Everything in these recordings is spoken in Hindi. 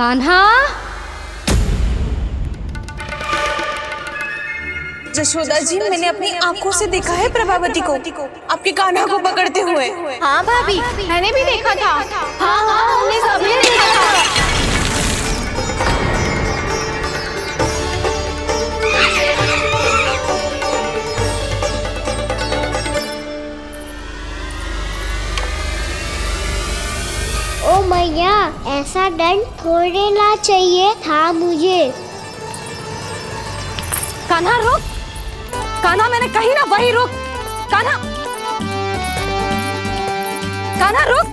कान्हा। जशोदा जी, मैंने अपनी आंखों से देखा है प्रभावती को आपके कान्हा को पकड़ते हुए। हाँ भाभी, मैंने भी देखा था। हाँ हाँ, हमने सबने देखा था। ओ मैया, ऐसा दंड थोड़े ना चाहिए था मुझे। कान्हा रुक, कान्हा मैंने कही ना वही रुक। कान्हा, कान्हा रुक।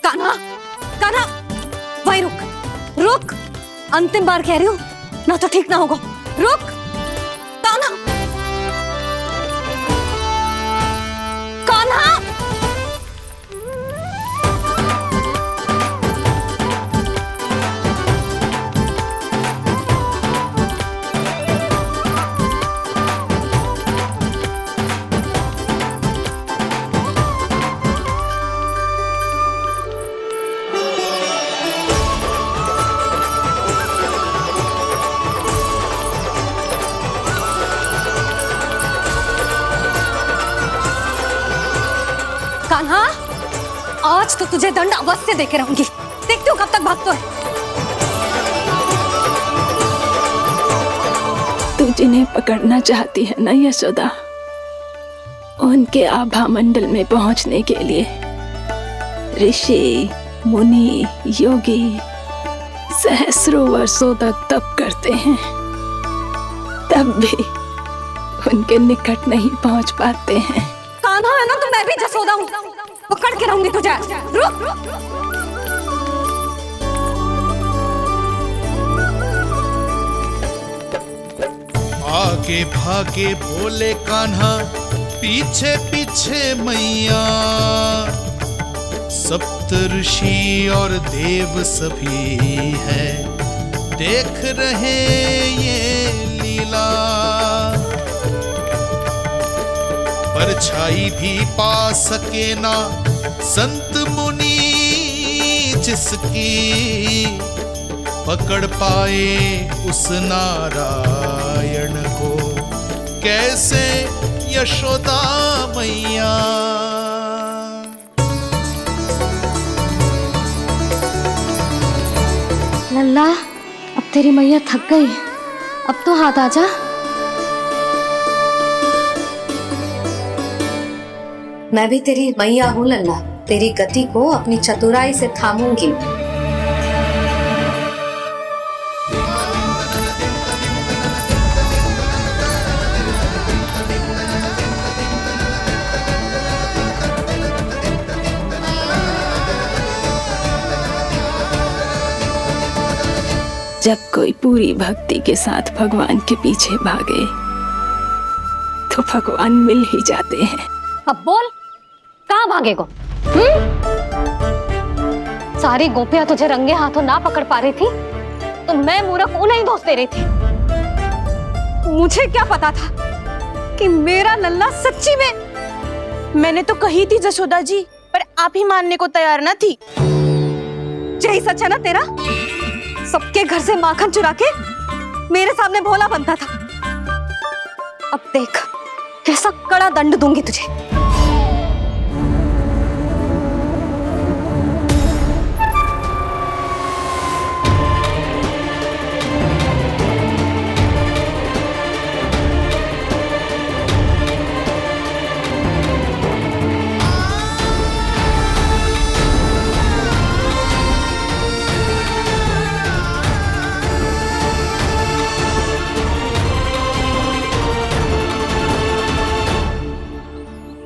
कान्हा, कान्हा वही रुक, रुक। अंतिम बार कह रही हूँ, ना तो ठीक ना होगा। रुक कान्हा, कान्हा। कान्हा, आज तो तुझे दंड अवश्य देके रहूंगी। देखती हूँ कब तक भागते है। तू जिन्हें पकड़ना चाहती है ना यशोदा, उनके आभा मंडल में पहुंचने के लिए ऋषि, मुनि, योगी सहस्रों वर्षों तक तप करते हैं, तब भी उनके निकट नहीं पहुंच पाते हैं। कान्हा है ना, तो मैं भी जसोदा हूँ, पकड़ के रहूंगी तुझे। रुक, आगे भागे बोले कान्हा, पीछे पीछे मैया। सप्तऋषि और देव सभी हैं, देख रहे ये लीला। परछाई भी पा सके ना संत मुनि जिसकी, पकड़ पाए उस नारायण को कैसे यशोदा मैया। लल्ला, अब तेरी मैया थक गई, अब तो हाथ आजा। मैं भी तेरी मैया हूँ लल्ला, तेरी गति को अपनी चतुराई से थामूंगी। जब कोई पूरी भक्ति के साथ भगवान के पीछे भागे तो भगवान मिल ही जाते हैं। अब बोल, कहाँ भागेगो? सारी गोपियां तुझे रंगे हाथों ना पकड़ पा रही थी, तो मैं मूर्ख उन्हें ही दोष दे रही थी। मुझे क्या पता था कि मेरा लल्ला सच्ची में। मैंने तो कही थी जशोदा जी, पर आप ही मानने को तैयार ना थी। यही सच है ना तेरा? सबके घर से माखन चुरा के मेरे सामने भोला बनता था। अब देख कैसा कड़ा दंड दूंगी तुझे।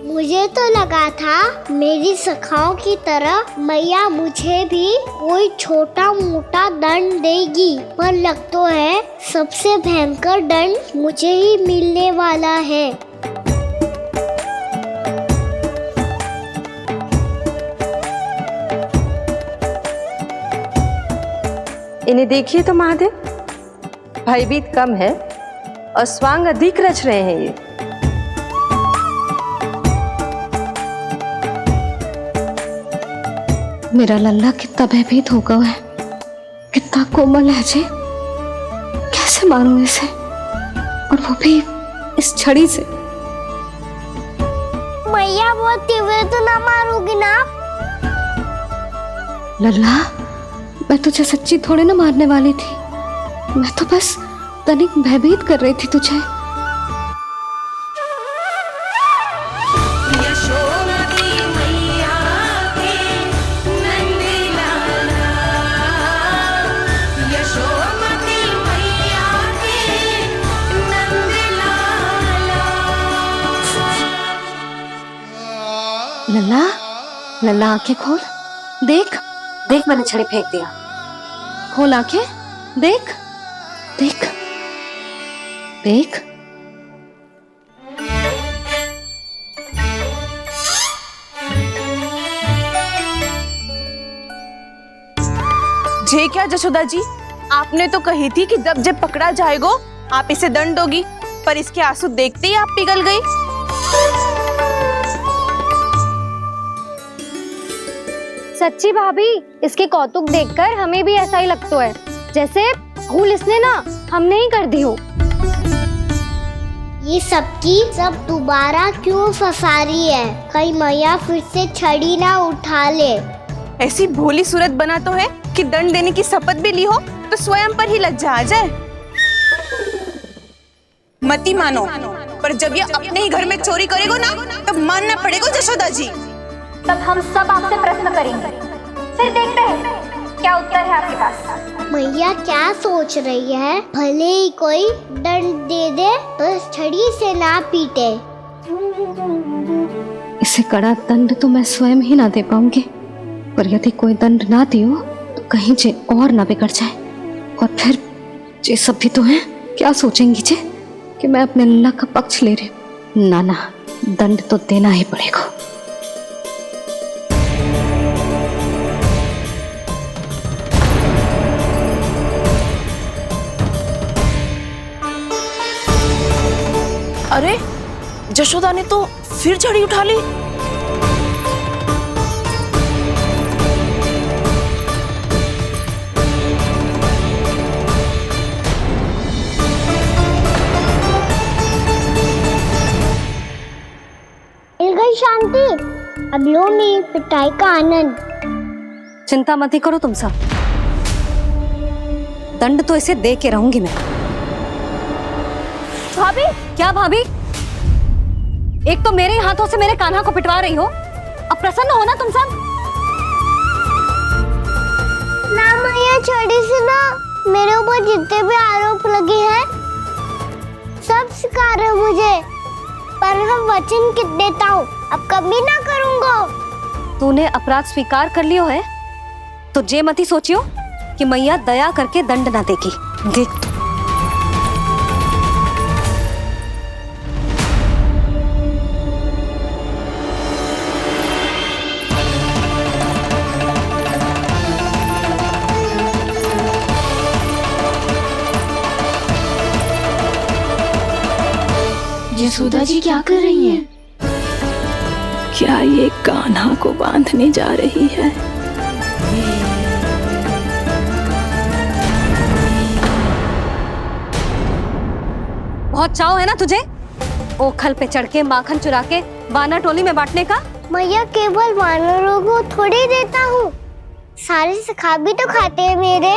मुझे तो लगा था मेरी सखाओं की तरह मैया मुझे भी कोई छोटा मोटा दंड देगी, पर लग तो है सबसे भयंकर दंड मुझे ही मिलने वाला है। इन्हें देखिए तो महादेव, भयभीत कम है और स्वांग अधिक रच रहे हैं ये। मेरा लल्ला कितना भयभीत हो गया है, कितना कोमल है जी। कैसे मारूं इसे, और वो भी इस छड़ी से। मैया बोलती हुए तो ना मारोगी ना? लल्ला, मैं तुझे सच्ची थोड़ी ना मारने वाली थी, मैं तो बस तनिक भयभीत कर रही थी तुझे। लल्ला, लल्ला आंखें खोल, देख देख, मैंने छड़ी फेंक दिया। खोल आंखें, देख देख देख। जे क्या जशोदा जी, आपने तो कही थी कि जब जब पकड़ा जाएगा आप इसे दंड दोगी, पर इसके आंसू देखते ही आप पिघल गई। सच्ची भाभी, इसके कौतुक देखकर हमें भी ऐसा ही लगता है, जैसे भूल इसने ना हमने ही कर दी हो। ये सब दोबारा क्यों फंसा रही है? कहीं मैया फिर से छड़ी ना उठा ले। ऐसी भोली सूरत बना तो है कि दंड देने की शपथ भी ली हो तो स्वयं पर ही लज्जा आ जाए। मती मानो, पर जब ये अपने ही घर में चोरी करेगो ना, तब मानना पड़ेगा जशोदा जी। तब हम सब आपसे प्रश्न करेंगे, फिर देखते हैं क्या उत्तर है आपके पास। मैया क्या सोच रही है? भले ही कोई दंड दे दे, बस छड़ी से ना पीटे। इसे कड़ा दंड तो मैं स्वयं ही ना दे पाऊंगी, पर यदि कोई दंड ना दियो तो कहीं जे और ना बिगड़ जाए, और फिर जे सब भी तो हैं, क्या सोचेंगी जे कि मैं अपने लल्ला का पक्ष ले रही हूँ। ना ना, दंड तो देना ही पड़ेगा। अरे, जशोदा ने तो फिर छड़ी उठा ली। मिल गई शांति, अब लो मेरी पिटाई का आनंद। चिंता मत ही करो तुम सब, दंड तो इसे दे के रहूंगी मैं। भाभी, क्या भाभी? एक तो मेरे हाथों से मेरे कान्हा को पिटवा रही हो, अब प्रसन्न हो ना तुम सब? ना मैया, छड़ी से ना मेरे ऊपर जितने भी आरोप लगे हैं सब स्वीकार है मुझे, पर मैं वचन देता हूँ अब कभी ना करूँगा। तूने अपराध स्वीकार कर लियो है तो जे मत ही सोचियो कि मैया दया करके दंड ना देगी। देख तू। यशोदा जी क्या कर रही हैं? क्या ये कान्हा को बांधने जा रही है? बहुत चाव है ना तुझे ओखल पे चढ़ के माखन चुरा के वानर टोली में बांटने का? मैया, केवल वानरों को थोड़ी देता हूँ, सारे सखा भी तो खाते हैं मेरे।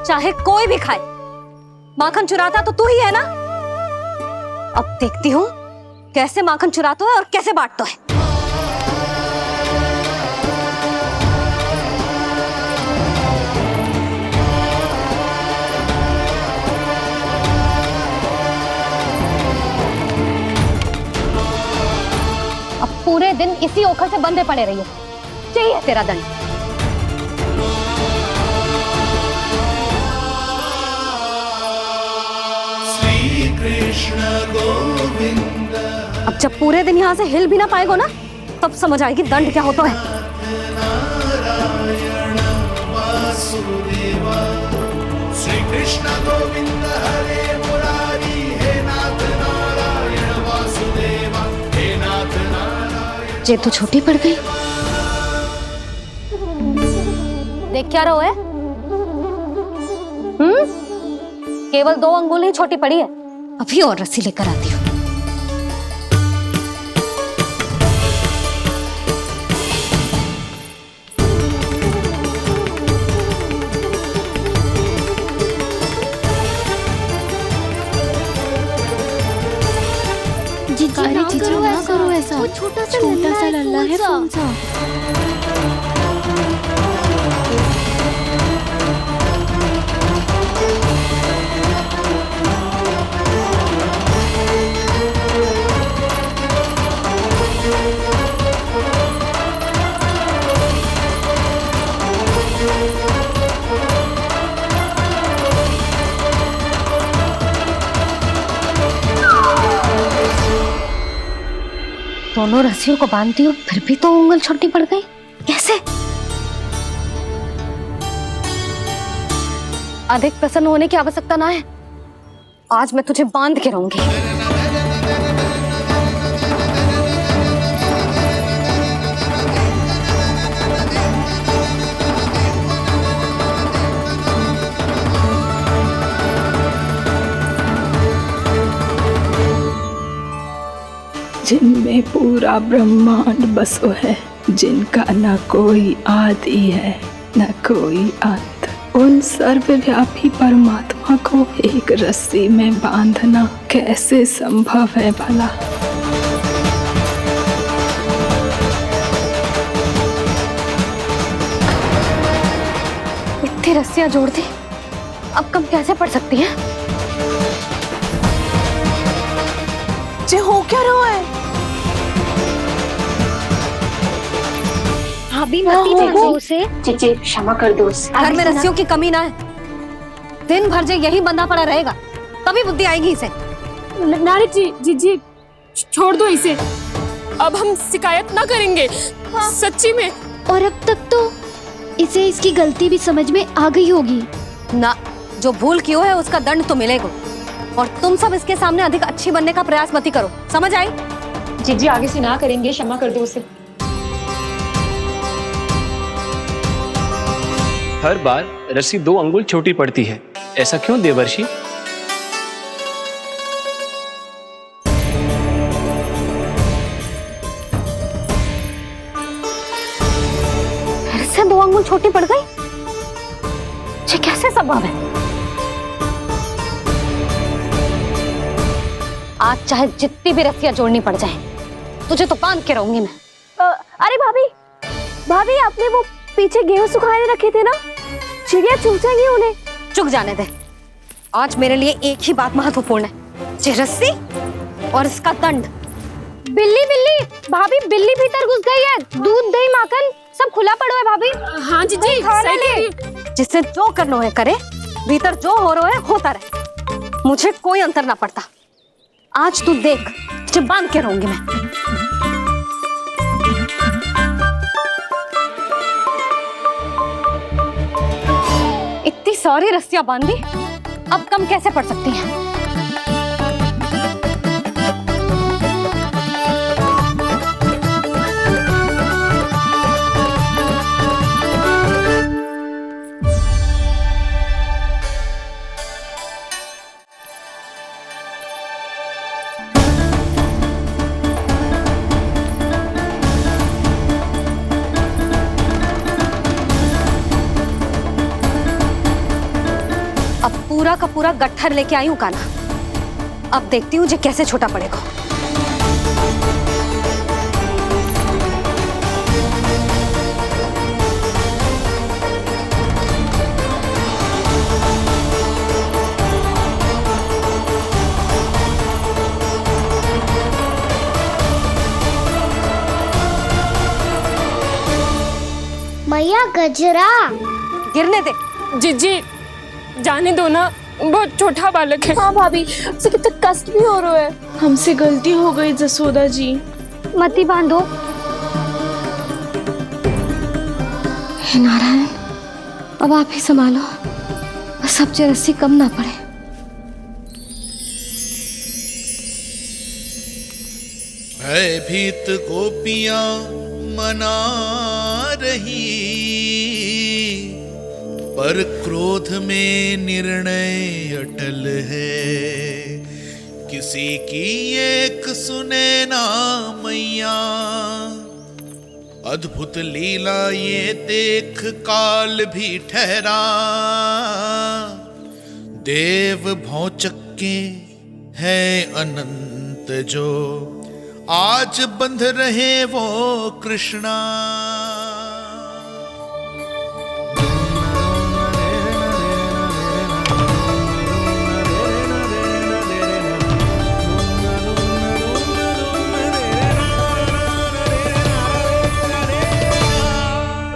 चाहे कोई भी खाए, माखन चुराता तो तू ही है ना। अब देखती हूँ कैसे माखन चुराता है और कैसे बांटता है। अब पूरे दिन इसी ओखल से बंधे पड़े रहिए, चाहिए तेरा दंड। अब जब पूरे दिन यहाँ से हिल भी ना पाएगो ना, तब समझ आएगी दंड क्या होता है। श्री कृष्ण गोविंद हरे मुरारी, हे नाथ नारायण वासुदेवा, हे नाथ नारायण। जे तू छोटी पड़ गई, देख क्या रहो है? केवल 2 अंगुल ही छोटी पड़ी है, अभी और रस्सी लेकर आती हूँ। जीजी ना करो ऐसा। वो छोटा सा लल्ला है कौन सा? दोनों रस्सियों को बांधती हूँ, फिर भी तो उंगल छोटी पड़ गई। कैसे? अधिक प्रसन्न होने की आवश्यकता ना है, आज मैं तुझे बांध के रहूंगी। जिनमें पूरा ब्रह्मांड बसो है, जिनका न कोई आदि है न कोई अंत, उन सर्वव्यापी परमात्मा को एक रस्सी में बांधना कैसे संभव है भला? इतनी रस्सियां जोड़ दी, अब कम कैसे पड़ सकती हैं? जे हो क्या रहा है? भाभी मती देखो उसे। जीजी क्षमा कर दो उसे। घर में रस्सियों की कमी ना है, दिन भर जो यही बंधा पड़ा रहेगा तभी बुद्धि आएगी इसे। नारी जी जीजी छोड़ दो इसे, अब हम शिकायत ना करेंगे। सच्ची में। और अब तक तो इसे इसकी गलती भी समझ में आ गई होगी ना। जो भूल की है उसका दंड तो मिलेगा, और तुम सब इसके सामने अधिक अच्छी बनने का प्रयास मत करो, समझ आई? जीजी आगे से ना करेंगे, क्षमा कर दो उसे। हर बार रस्सी 2 अंगुल छोटी पड़ती है, ऐसा क्यों देवर्षि? फिर से 2 अंगुल छोटी पड़ गई? ये कैसे संभव है? आज चाहे जितनी भी रस्सियां जोड़नी पड़ जाए, तुझे तो बांध के रहूंगी मैं। अरे भाभी, भाभी आपने वो पीछे गेहूं सुखाए रखे थे ना, चिड़िया चुग जाएंगी उन्हें। चुक जाने दे, आज मेरे लिए एक ही बात महत्वपूर्ण है, ये रस्सी और इसका दंड। बिल्ली बिल्ली भाभी, बिल्ली भीतर घुस गई है, दूध दही माखन सब खुला पड़ो है भाभी। हाँ जीजी सही कह रही है। जिससे जो करना है करे, भीतर जो हो रहा है होता रहे, मुझे कोई अंतर ना पड़ता। आज तू देख, तुझे बांध के रहूंगी मैं। इतनी सारी रस्सियां बांधी, अब कम कैसे पड़ सकती हैं? अब पूरा का पूरा गट्ठर लेके आई हूं कान्हा, अब देखती हूँ जे कैसे छोटा पड़ेगा। मैया गजरा गिरने दे। जीजी जाने दो ना, बहुत छोटा बालक है। हाँ भाभी, उसे कितना कष्ट भी हो रहा है। हमसे गलती हो गई जसोदा जी। मती बांधो। हे नारायण, अब आप ही संभालो, बस अब जो रस्सी कम ना पड़े। भयभीत गोपियां मना रही, पर क्रोध में निर्णय अटल है, किसी की एक सुने ना मैया। अद्भुत लीला ये देख काल भी ठहरा, देव भौचक्के है अनंत जो, आज बंध रहे वो कृष्णा।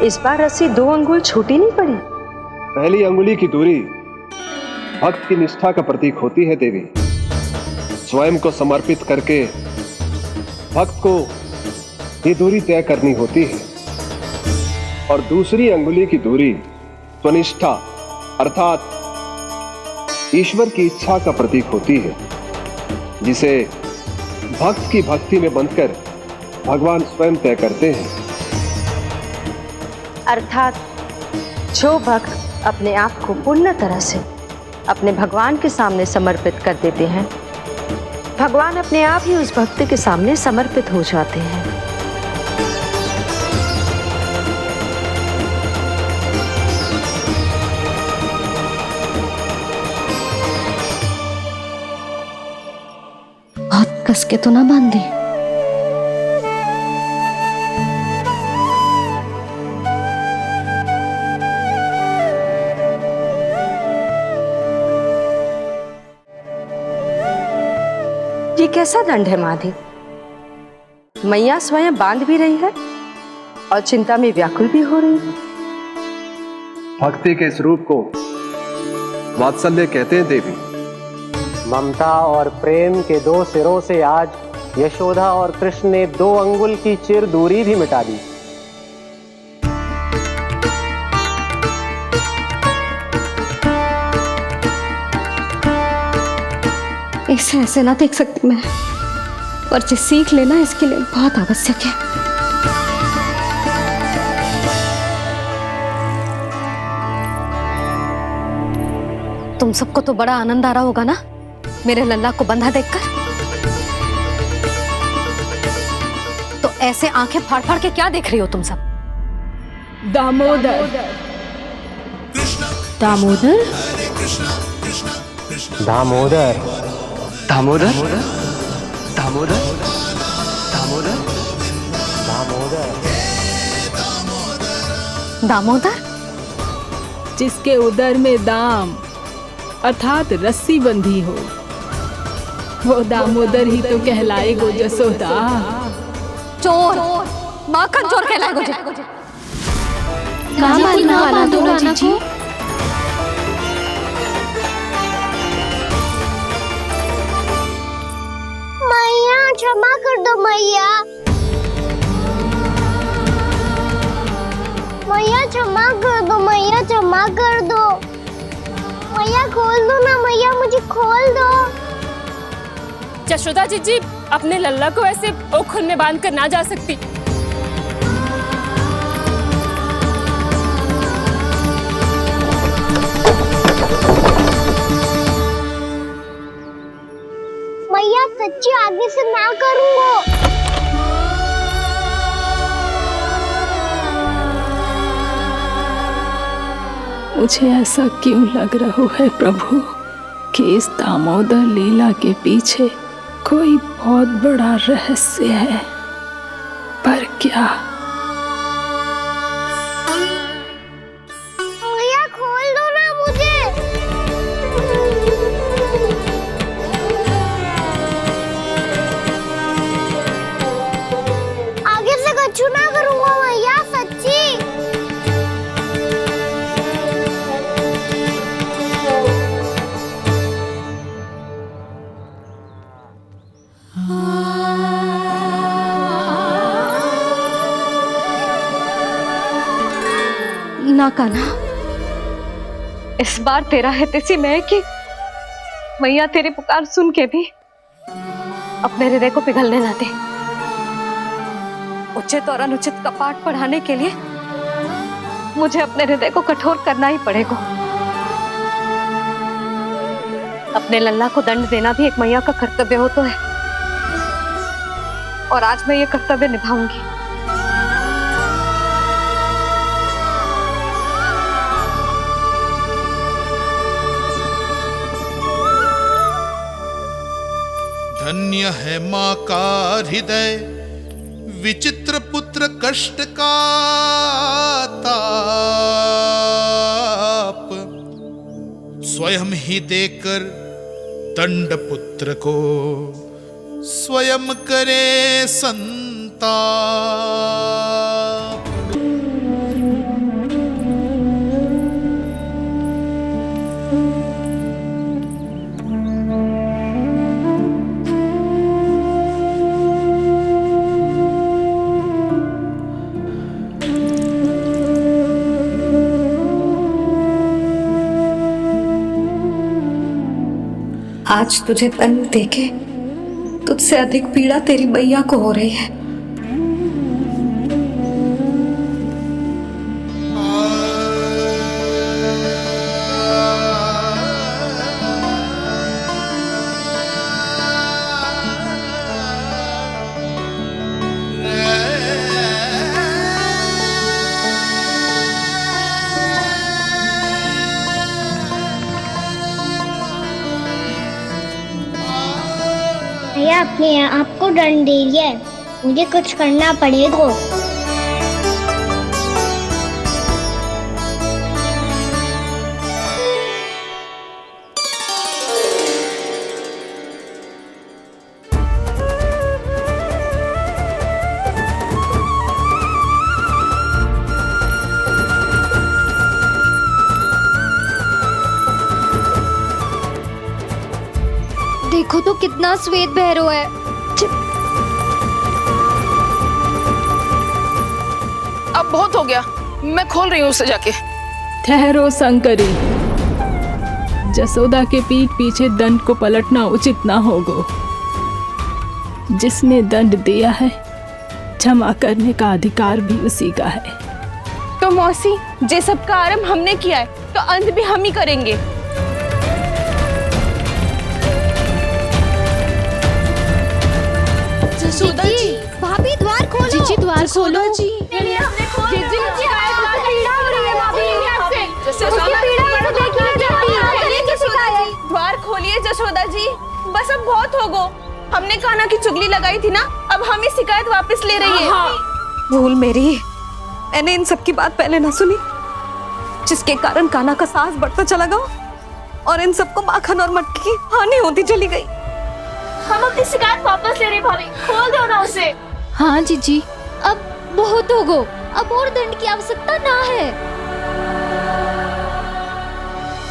इस बार रस्सी 2 अंगुल छोटी नहीं पड़ी। पहली अंगुली की दूरी भक्त की निष्ठा का प्रतीक होती है देवी। स्वयं को समर्पित करके भक्त को ये दूरी तय करनी होती है। और दूसरी अंगुली की दूरी स्वनिष्ठा अर्थात ईश्वर की इच्छा का प्रतीक होती है, जिसे भक्त की भक्ति में बंधकर भगवान स्वयं तय करते हैं। अर्थात जो भक्त अपने आप को पूर्ण तरह से अपने भगवान के सामने समर्पित कर देते हैं, भगवान अपने आप ही उस भक्त के सामने समर्पित हो जाते हैं। बहुत कस के तो ना बांधी। ये कैसा दंड है माधे? मैया स्वयं बांध भी रही है और चिंता में व्याकुल भी हो रही है। भक्ति के इस रूप को वात्सल्य कहते हैं देवी। ममता और प्रेम के 2 सिरों से आज यशोदा और कृष्ण ने 2 अंगुल की चिर दूरी भी मिटा दी। इसे ऐसे ना देख सकती मैं, पर जो सीख लेना इसके लिए बहुत आवश्यक है। तुम सबको तो बड़ा आनंद आ रहा होगा ना मेरे लल्ला को बंधा देखकर। तो ऐसे आंखें फाड़ फाड़ के क्या देख रही हो तुम सब? दामोदर। दामोदर? दामोदर। दामोदर दामोदर दामोदर दामोदर। दामोदर? जिसके उदर में दाम अर्थात रस्सी बंधी हो, वो दामोदर ही तो कहलाए गो जसोदा। चोर, माखन चोर कहलाए गो। जी। मैया क्षमा कर दो मैया। मैया क्षमा कर दो, मैया क्षमा कर दो। मैया खोल दो ना मैया, मुझे खोल दो। यशोदा जी अपने लल्ला को ऐसे ओखल में बांध कर ना जा सकती। मैया सच्ची आगे से ना करूंगा। मुझे ऐसा क्यों लग रहा है प्रभु कि इस दामोदर लीला के पीछे कोई बहुत बड़ा रहस्य है, पर क्या? मैया खोल दो ना मुझे। आगे से कछु ना करूंगा मैया, सच्ची। ना कान्हा, इस बार तेरा है तेसी मैं कि मैया तेरी पुकार सुन के भी अपने हृदय को पिघलने ना दे। उचित और अनुचित का पाठ पढ़ाने के लिए मुझे अपने हृदय को कठोर करना ही पड़ेगा। अपने लल्ला को दंड देना भी एक मैया का कर्तव्य हो तो है, और आज मैं ये कर्तव्य निभाऊंगी। धन्य है माँ का हृदय, विचित्र पुत्र कष्ट का ताप, स्वयं ही देकर दंड पुत्र को स्वयं करे संताप। आज तुझे दंड देके तुझसे अधिक पीड़ा तेरी मैया को हो रही है। भैया अपने आप को दंड दे रही है, मुझे कुछ करना पड़ेगा। देखो तो कितना श्वेत भैरव है। अब बहुत हो गया, मैं खोल रही हूँ उसे जाके। ठहरो शंकरी, जसोदा के पीठ पीछे दंड को पलटना उचित ना होगा। जिसने दंड दिया है, क्षमा करने का अधिकार भी उसी का है। तो मौसी, जे सब का आरंभ हमने किया है, तो अंत भी हम ही करेंगे। जसोदा जी, भाभी द्वार खोलो। जीजी द्वार खोलो। जी द्वार खोलिए जसोदा जी, बस अब बहुत हो गो। हमने कान्हा की चुगली लगाई थी ना, अब हम ही शिकायत वापस ले रही है। भूल मेरी, मैंने इन सब की बात पहले ना सुनी, जिसके कारण कान्हा का साहस बढ़ता चला गया और इन सबको माखन और मटकी की हानि होती चली गई। हम अपनी शिकायत वापस ले रहे भाभी, खोल दो ना उसे। हाँ जीजी, अब बहुत हो गो, अब और दंड की आवश्यकता ना है।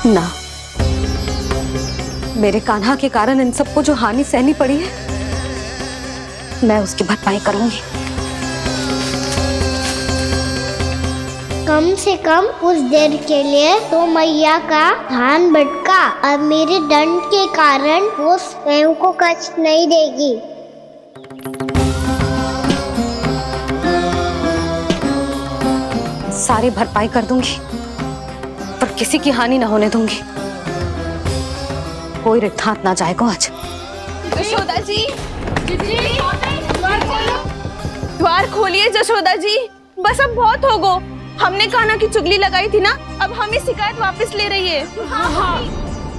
ना, मेरे कान्हा के कारण इन सबको जो हानि सहनी पड़ी है, मैं उसकी भरपाई करूंगी। कम से कम कुछ देर के लिए तो मैया का ध्यान भटका, अब मेरे दंड के कारण वो स्वयं को कष्ट नहीं देगी। सारी भरपाई कर दूंगी, पर किसी की हानि ना होने दूंगी। कोई रिक्त हाथ ना जाएगा आज। जशोदा जी, द्वार खोलिए जशोदा जी, बस अब बहुत हो गो। हमने कान्हा की चुगली लगाई थी ना, अब हम ही शिकायत वापस ले रही है।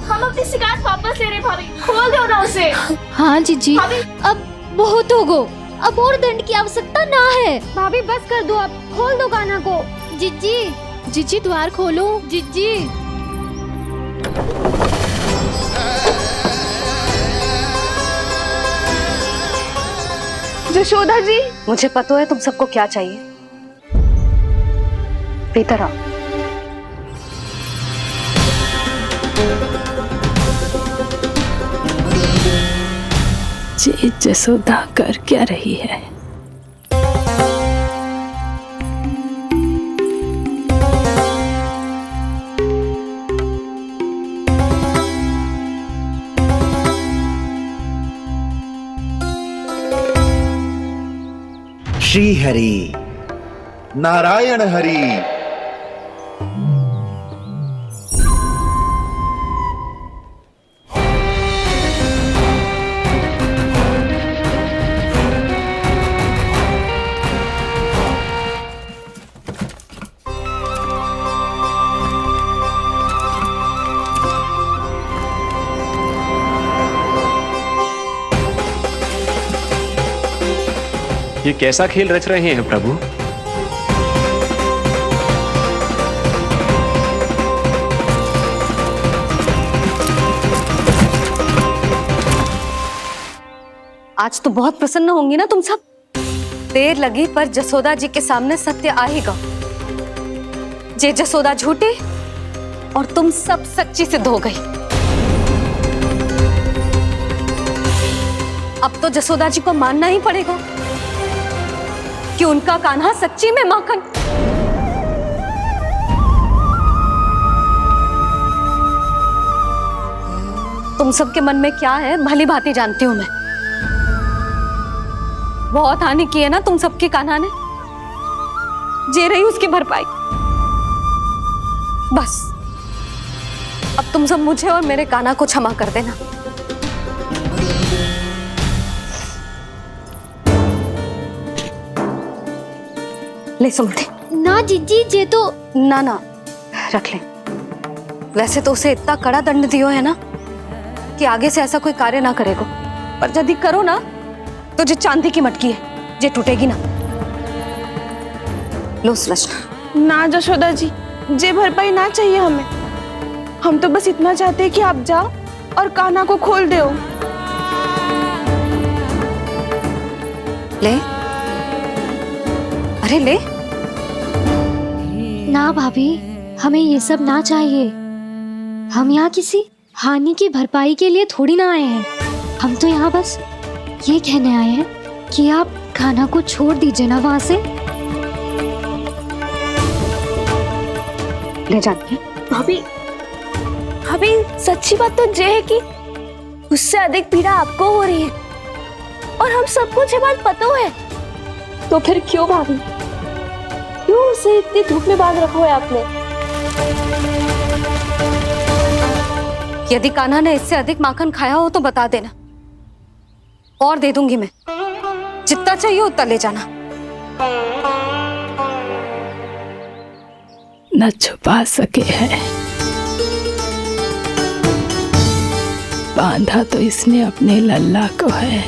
हम अपनी शिकायत वापस ले रहे भाभी, खोल दो ना उसे। हाँ जीजी, अब बहुत हो गो, अब और दंड की आवश्यकता ना है। भाभी बस कर दो, अब खोल दो कान्हा को। जीजी, जीजी द्वार खोलो। जीजी, जशोदा जी, मुझे पता है तुम सबको क्या चाहिए। भीतर आओ। ये जसोदा कर क्या रही है? श्री हरि, नारायण हरि, ये कैसा खेल रच रहे हैं प्रभु? आज तो बहुत प्रसन्न होंगी ना तुम सब। देर लगी पर जसोदा जी के सामने सत्य आएगा। जे जसोदा झूठी और तुम सब सच्ची सिद्ध हो गई। अब तो जसोदा जी को मानना ही पड़ेगा कि उनका कान्हा सच्ची में माखन। तुम सबके मन में क्या है भली भांति जानती हूं मैं। बहुत हानि की है ना तुम सबके कान्हा ने, जे रही उसकी भरपाई। बस अब तुम सब मुझे और मेरे कान्हा को क्षमा कर देना। ले सुमते। ना जीजी, जे तो ना ना रख ले। वैसे तो उसे इतना कड़ा दंड दियो है ना कि आगे से ऐसा कोई कार्य ना करेगा, पर यदि करो ना तो जो चांदी की मटकी है जे टूटेगी ना। लो सुलक्षणा। ना जशोदा जी, जे भरपाई ना चाहिए हमें। हम तो बस इतना चाहते हैं कि आप जाओ और कान्हा को खोल दो। ले, अरे ले। ना भाभी, हमें ये सब ना चाहिए। हम यहाँ किसी हानि की भरपाई के लिए थोड़ी ना आए हैं। हम तो यहाँ बस ये कहने आए हैं कि आप कान्हा को छोड़ दीजिए ना वहां से। ले जाते। भाभी, भाभी सच्ची बात तो ये है कि उससे अधिक पीड़ा आपको हो रही है और हम सबको ये बात पता है। तो फिर क्यों भाभी, क्यों उसे इतनी धूप में बांध रखा है आपने? यदि कान्हा ने इससे अधिक माखन खाया हो तो बता देना, और दे दूंगी मैं। जितना चाहिए उतना ले जाना। न छुपा सके हैं, बांधा तो इसने अपने लल्ला को है,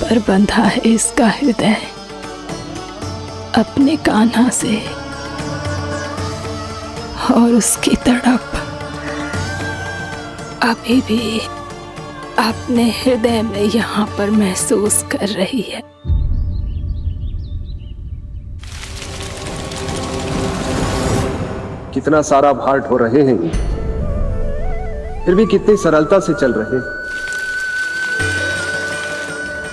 पर बंधा है इसका हृदय अपने कान्हा से। और उसकी तड़प अभी भी अपने हृदय में यहाँ पर महसूस कर रही है। कितना सारा भार ढो रहे हैं, फिर भी कितनी सरलता से चल रहे हैं।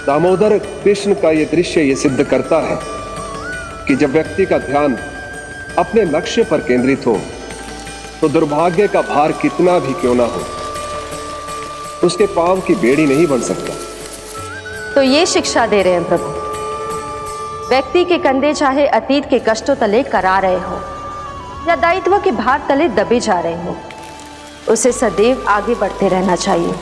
दामोदर कृष्ण का यह दृश्य ये सिद्ध करता है कि जब व्यक्ति का ध्यान अपने लक्ष्य पर केंद्रित हो तो दुर्भाग्य का भार कितना भी क्यों ना हो, उसके पांव की बेड़ी नहीं बन सकता। तो ये शिक्षा दे रहे हैं प्रभु। व्यक्ति के कंधे चाहे अतीत के कष्टों तले करा रहे हो या दायित्व के भार तले दबे जा रहे हो, उसे सदैव आगे बढ़ते रहना चाहिए।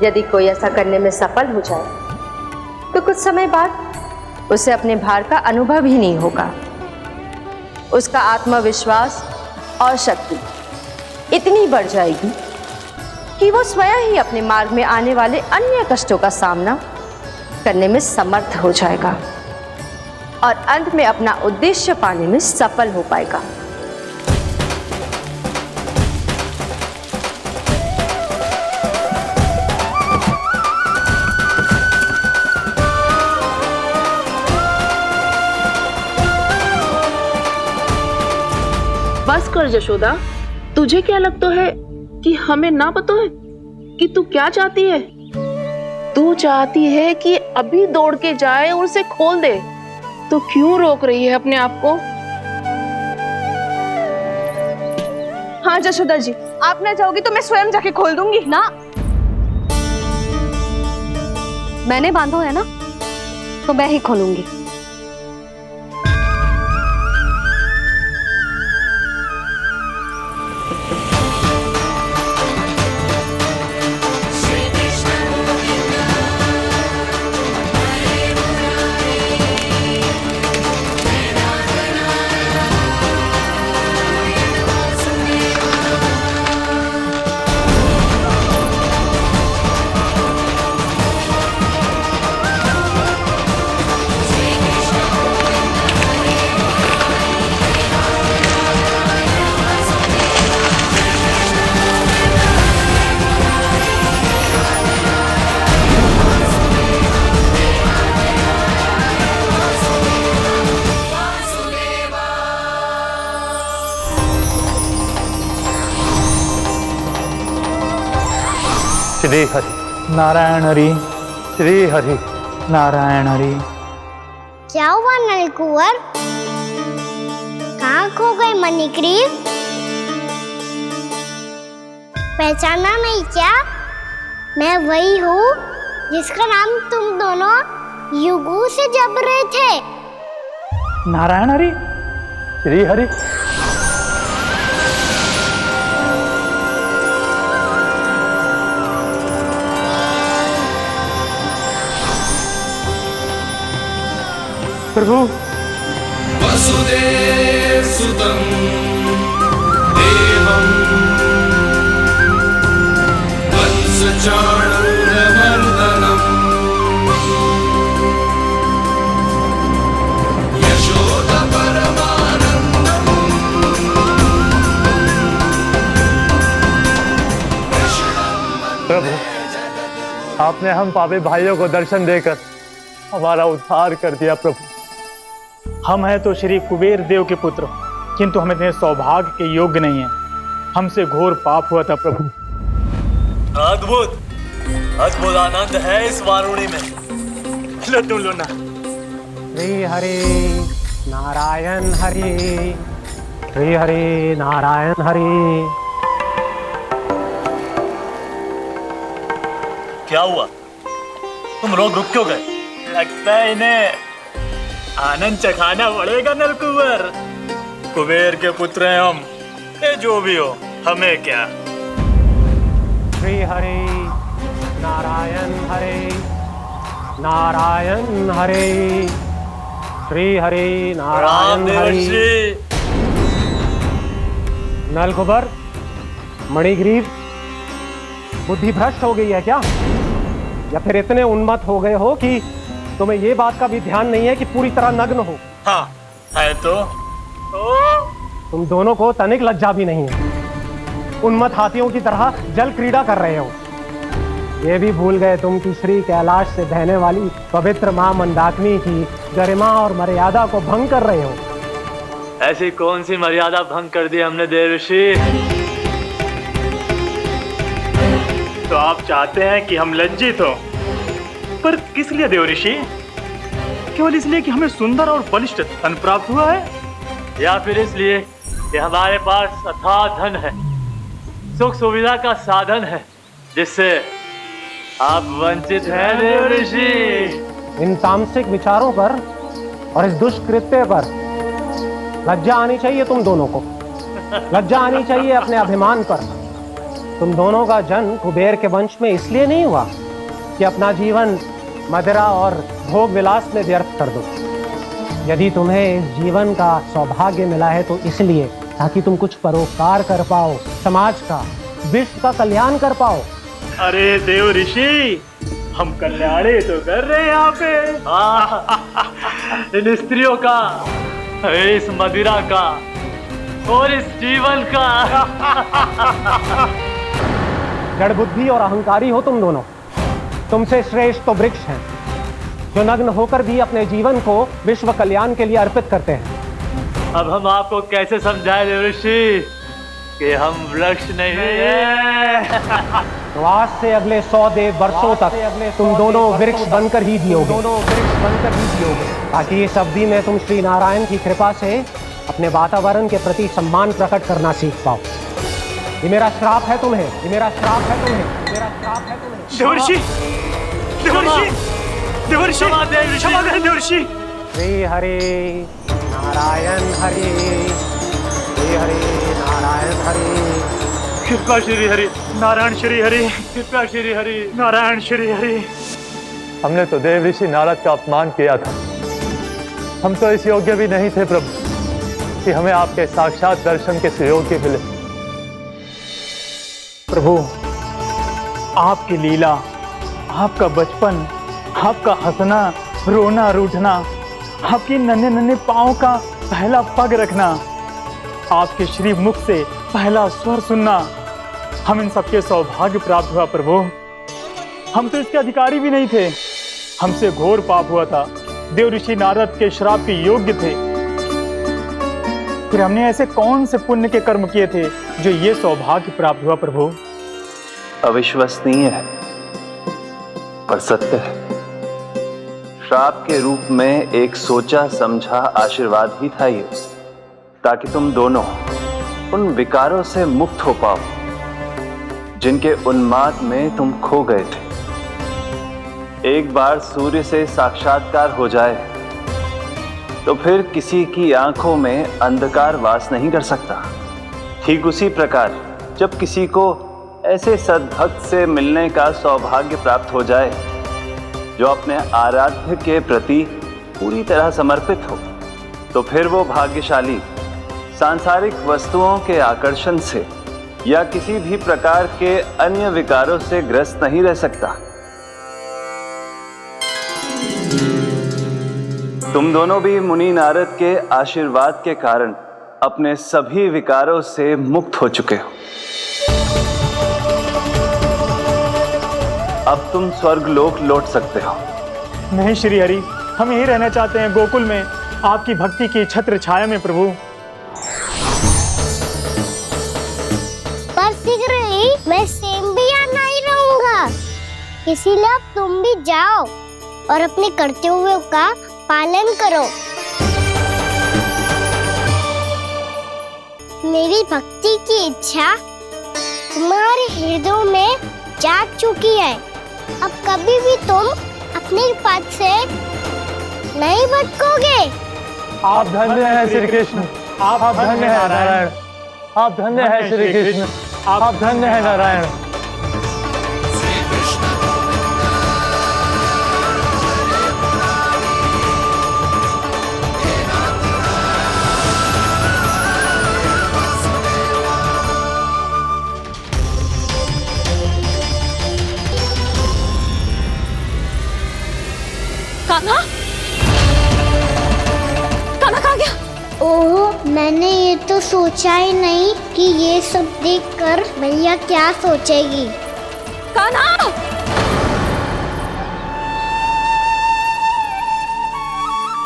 यदि कोई ऐसा करने में सफल हो जाए तो कुछ समय बाद उसे अपने भार का अनुभव ही नहीं होगा। उसका आत्मविश्वास और शक्ति इतनी बढ़ जाएगी कि वो स्वयं ही अपने मार्ग में आने वाले अन्य कष्टों का सामना करने में समर्थ हो जाएगा और अंत में अपना उद्देश्य पाने में सफल हो पाएगा। बस कर जशोदा, तुझे क्या लगता है कि हमें ना पता है कि तू क्या चाहती है? तू चाहती है कि अभी दौड़ के जाए और उसे खोल दे, तो क्यों रोक रही है अपने आप को? हाँ जशोदा जी, आप ना जाओगी तो मैं स्वयं जाके खोल दूंगी। ना, मैंने बांधो है ना, तो मैं ही खोलूंगी। श्री हरि नारायण हरि, श्री हरि नारायण हरि। क्या हुआ नलकुंवर? कहाँ खो गए मणिग्रीव? पहचाना नहीं क्या? मैं वही हूँ जिसका नाम तुम दोनों युगों से जप रहे थे। नारायण हरि, श्री हरि। प्रभु वसुदेव सुतं देवं वत्सचाणूरमर्दनम् यशोदा परमानन्दम् प्रभु, आपने हम पापी भाइयों को दर्शन देकर हमारा उद्धार कर दिया। प्रभु, हम हैं तो श्री कुबेर देव के पुत्र, किंतु हम इतने सौभाग्य के योग्य नहीं हैं। हमसे घोर पाप हुआ था प्रभु। अद्भुत अद्भुत आनंद है इस वारुणी में। लड्डू लो ना। श्री हरि नारायण हरि, श्री हरि नारायण हरि। क्या हुआ? तुम लोग रुक क्यों गए? लगता है इन्हें आनंद चखाना पड़ेगा नलकुंवर। कुबेर के पुत्र हैं हम, ये जो भी हो हमें क्या। श्री हरि नारायण हरि, नारायण हरि, श्री हरि नारायण हरि। नलकुबर, मणिग्रीव, बुद्धि भ्रष्ट हो गई है क्या? या फिर इतने उन्मत्त हो गए हो कि तुम्हें ये बात का भी ध्यान नहीं है कि पूरी तरह नग्न हो? हाँ है तो तुम दोनों को तनिक लज्जा भी नहीं है। उन्मत्त हाथियों की तरह जल क्रीड़ा कर रहे हो। ये भी भूल गए तुम कि श्री कैलाश से बहने वाली पवित्र मां मंदाकिनी की गरिमा और मर्यादा को भंग कर रहे हो। ऐसी कौन सी मर्यादा भंग कर दी हमने देवर्षि? तो आप चाहते हैं कि हम लज्जित हो, पर किस लिए देवर्षि? केवल इसलिए कि हमें सुंदर और बलिष्ठ धन प्राप्त हुआ है, या फिर इसलिए कि हमारे पास अथाह धन है, सुख सुविधा का साधन है, जिससे आप वंचित हैं देवर्षि? इन तामसिक विचारों पर और इस दुष्कृत्य पर लज्जा आनी चाहिए तुम दोनों को। लज्जा आनी चाहिए अपने अभिमान पर। तुम दोनों का जन्म कुबेर के वंश में इसलिए नहीं हुआ कि अपना जीवन मदिरा और भोग विलास में व्यर्थ कर दो। यदि तुम्हें इस जीवन का सौभाग्य मिला है तो इसलिए ताकि तुम कुछ परोपकार कर पाओ, समाज का, विश्व का कल्याण कर पाओ। अरे देव ऋषि, हम कल्याण तो कर रहे हैं यहाँ पे। इन स्त्रियों का, इस मदिरा का और इस जीवन का। जड़ बुद्धि और अहंकारी हो तुम दोनों। तुमसे श्रेष्ठ तो वृक्ष हैं, जो नग्न होकर भी अपने जीवन को विश्व कल्याण के लिए अर्पित करते हैं। अब हम आपको कैसे समझाएं देवर्षि कि हम वृक्ष नहीं हैं? तो आज से अगले 100 देव वर्षों तक तुम दोनों वृक्ष बनकर ही जियोगे। ताकि इस अवधि में तुम श्री नारायण की कृपा से अपने वातावरण के प्रति सम्मान प्रकट करना सीख पाओ। ये मेरा श्राप है तुम्हें, ये मेरा श्राप है तुम्हें, मेरा श्राप है तुम्हें। देवर्षि, देवर्षि, देवर्षि, क्षमा करें देवर्षि। श्री हरि नारायण हरि, श्री हरि नारायण हरि। कृपा श्री हरि नारायण, श्री हरि कृपा श्री हरि नारायण, श्री हरि। हमने तो देव ऋषि नारद का अपमान किया था। हम तो इस योग्य भी नहीं थे प्रभु कि हमें आपके साक्षात दर्शन के सुयोग्य मिले। प्रभु, आपकी लीला, आपका बचपन, आपका हंसना, रोना, रूठना, आपकी नन्हे नन्हे पाँव का पहला पग रखना, आपके श्री मुख से पहला स्वर सुनना, हम इन सबके सौभाग्य प्राप्त हुआ प्रभु। हम तो इसके अधिकारी भी नहीं थे। हमसे घोर पाप हुआ था, देव ऋषि नारद के श्राप के योग्य थे। फिर हमने ऐसे कौन से पुण्य के कर्म किए थे जो ये सौभाग्य प्राप्त हुआ प्रभु? अविश्वसनीय है। पर सत्य है, श्राप के रूप में एक सोचा समझा आशीर्वाद ही था ये, ताकि तुम दोनों उन विकारों से मुक्त हो पाओ जिनके उन्माद में तुम खो गए थे। एक बार सूर्य से साक्षात्कार हो जाए तो फिर किसी की आंखों में अंधकार वास नहीं कर सकता। ठीक उसी प्रकार जब किसी को ऐसे सद्भक्त से मिलने का सौभाग्य प्राप्त हो जाए जो अपने आराध्य के प्रति पूरी तरह समर्पित हो, तो फिर वो भाग्यशाली सांसारिक वस्तुओं के आकर्षण से या किसी भी प्रकार के अन्य विकारों से ग्रस्त नहीं रह सकता। तुम दोनों भी मुनि नारद के आशीर्वाद के कारण अपने सभी विकारों से मुक्त हो चुके हो। अब तुम स्वर्गलोक लौट सकते हो। नहीं श्री हरि, हम यही रहना चाहते हैं गोकुल में, आपकी भक्ति की छत्र छाया में प्रभु। पर शीघ्र ही मैं सेम्बिया नहीं रहूंगा, इसीलिए अब तुम भी जाओ और अपने कर्तव्यों का पालन करो। मेरी भक्ति की इच्छा तुम्हारे हृदय में जाग चुकी है। अब कभी भी तुम अपने पद से नहीं भटकोगे। आप धन्य हैं श्री कृष्ण, आप धन्य हैं नारायण, आप धन्य हैं श्री कृष्ण, आप धन्य हैं नारायण। कान्हा, कान्हा कहाँ गया? ओह, मैंने ये तो सोचा ही नहीं कि ये सब देखकर भैया क्या सोचेगी। कान्हा!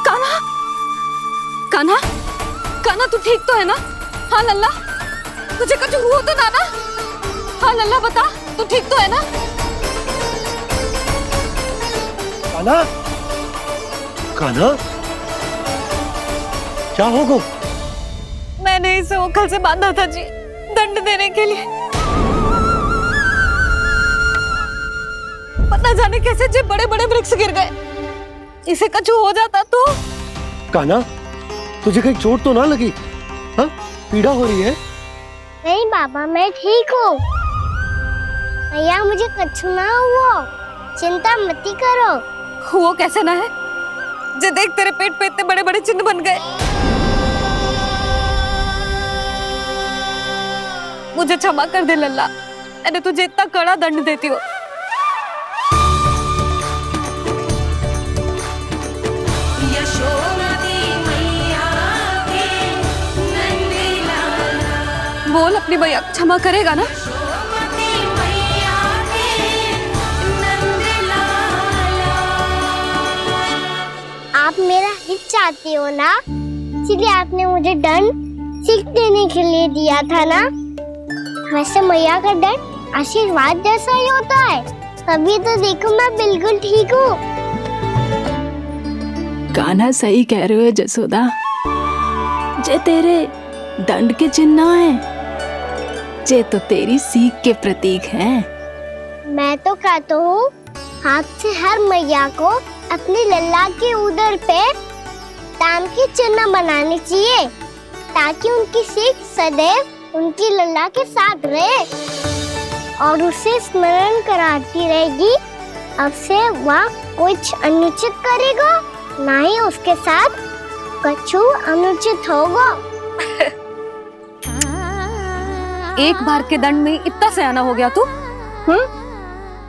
कान्हा! कान्हा! कान्हा तू ठीक तो है ना? हाँ लल्ला, तुझे कुछ हुआ तो ना? हाँ लल्ला बता, तू ठीक तो है ना? कान्हा, कान्हा, क्या होगा? मैंने इसे ओखल से बांधा था जी, दंड देने के लिए। पता जाने कैसे जे बड़े बड़े वृक्ष गिर गए। इसे कुछ हो जाता तो? कान्हा, तुझे कहीं चोट तो ना लगी? हाँ, पीड़ा हो रही है? नहीं बाबा, मैं ठीक हूँ। भैया मुझे कुछ ना हुआ, चिंता मत करो। वो कैसे ना है? जे देख तेरे पेट पे इतने बड़े बड़े चिन्ह बन गए। मुझे क्षमा कर दे लल्ला, मैंने तुझे इतना कड़ा दंड देती हो। बोल अपनी भैया क्षमा करेगा ना? आप मेरा हित चाहती हो ना, इसलिए आपने मुझे दंड सीख देने के लिए दिया था ना। वैसे मैया का दंड आशीर्वाद जैसा ही होता है, तभी तो देखो मैं बिल्कुल ठीक हूँ। कान्हा सही कह रहे हो जसोदा, जे तेरे दंड के चिन्ह है, जे तो तेरी सीख के प्रतीक हैं। मैं तो कहता हूँ हाथ से हर मैया को अपनी लल्ला के उदर पे ताम की चिन्ह बनानी चाहिए, ताकि उनकी सीख सदैव उनकी लल्ला के साथ रहे और उसे स्मरण कराती रहेगी। अब से वह कुछ अनुचित करेगा, ना ही उसके साथ कुछ अनुचित होगा। एक बार के दंड में इतना सयाना हो गया तू?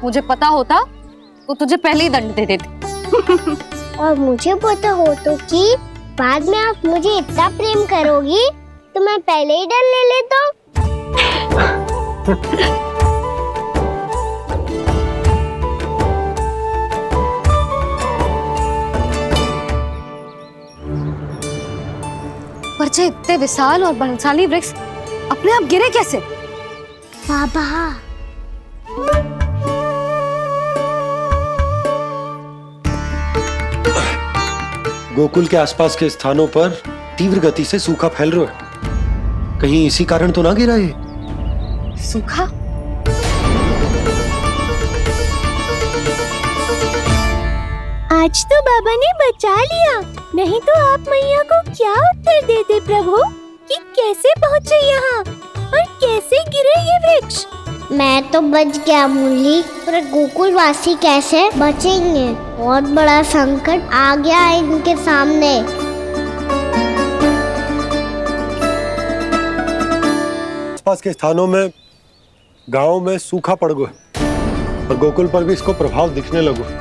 मुझे पता होता तो तुझे पहले ही दंड दे देती। और मुझे पता हो तो कि बाद में आप मुझे इतना प्रेम करोगी तो मैं पहले ही डर ले लेता। पर जे इतने विशाल और बलशाली वृक्ष अपने आप गिरे कैसे? बाबा, गोकुल के आसपास के स्थानों पर तीव्र गति से सूखा फैल रहा है। कहीं इसी कारण तो ना गिरा ये? सूखा? आज तो बाबा ने बचा लिया, नहीं तो आप मैया को क्या उत्तर देते प्रभु कि कैसे पहुँचे यहाँ और कैसे गिरे ये वृक्ष। मैं तो बच गया मुरली, पर गोकुल वासी कैसे बचेंगे? बहुत बड़ा संकट आ गया है इनके सामने। आसपास के स्थानों में, गांव में सूखा पड़ गया और गोकुल पर भी इसको प्रभाव दिखने लगा।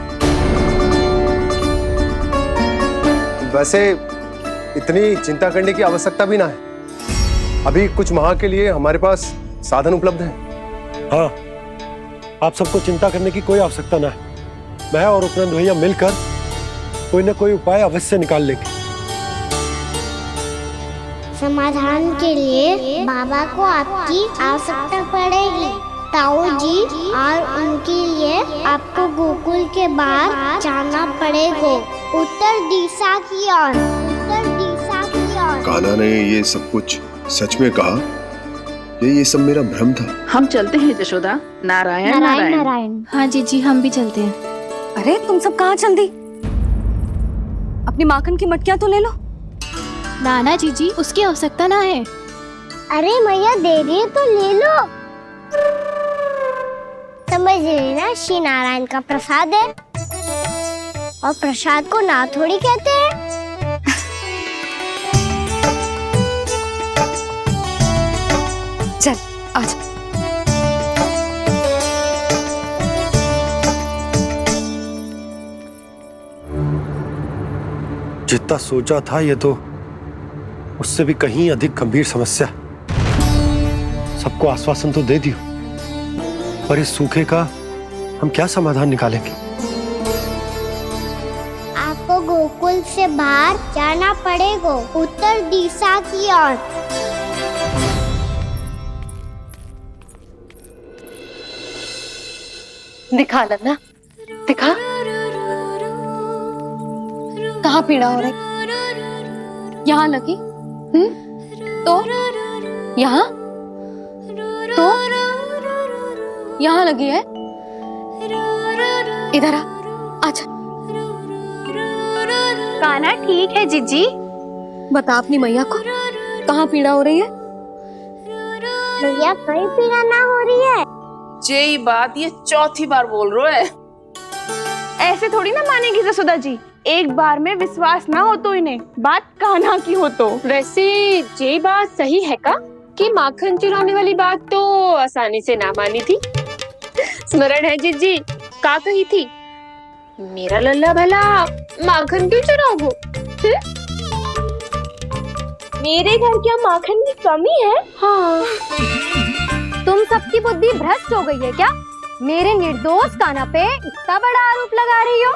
वैसे इतनी चिंता करने की आवश्यकता भी ना है। अभी कुछ माह के लिए हमारे पास साधन उपलब्ध है। हाँ, आप सबको चिंता करने की कोई आवश्यकता ना है। मैं और उपनंद भैया मिलकर कोई न कोई उपाय अवश्य निकाल लेंगे। समाधान के लिए बाबा को आपकी आवश्यकता पड़ेगी। ताऊ जी, और उनके लिए आपको गोकुल के बाहर जाना पड़ेगा, उत्तर दिशा की ओर। उत्तर दिशा की ओर। कान्हा ने ये सब कुछ सच में कहा? ये सब मेरा भ्रम था? हम चलते हैं जशोदा। नारायण नारायण नारायण। हाँ जीजी, हम भी चलते हैं। अरे तुम सब कहाँ चल दी? अपनी माखन की मटकियाँ तो ले लो। नाना जीजी, उसकी आवश्यकता ना है। अरे मैया दे रही है तो ले लो। समझ लेना, श्री नारायण का प्रसाद है और प्रसाद को ना थोड़ी कहते हैं। चल आज। जितना सोचा था ये तो उससे भी कहीं अधिक गंभीर समस्या। सबको आश्वासन तो दे दियो, पर इस सूखे का हम क्या समाधान निकालेंगे? आपको गोकुल से बाहर जाना पड़ेगा, उत्तर दिशा की ओर। दिखा लन्ना, दिखा। कहाँ पीड़ा हो रही? यहाँ लगी? तो यहाँ? तो यहाँ लगी है? इधर आ, आजा। कान्हा ठीक है जीजी। बता अपनी मैया को कहाँ पीड़ा हो रही है? भैया कहीं पीड़ा ना हो रही है। यही बात ये चौथी बार बोल रहे है। ऐसे थोड़ी ना मानेगी जसोदा जी। एक बार में विश्वास ना हो तो इन्हें बात कान्हा की हो तो। वैसे ये बात सही है का कि माखन चुराने वाली बात तो आसानी से ना मानी थी। स्मरण है जीजी का कही थी, मेरा लल्ला भला माखन क्यों चुराओगे? मेरे घर क्या माखन की कमी है? हाँ। तुम सबकी बुद्धि भ्रष्ट हो गई है क्या? मेरे निर्दोष कान्हा पे इतना बड़ा आरोप लगा रही हो?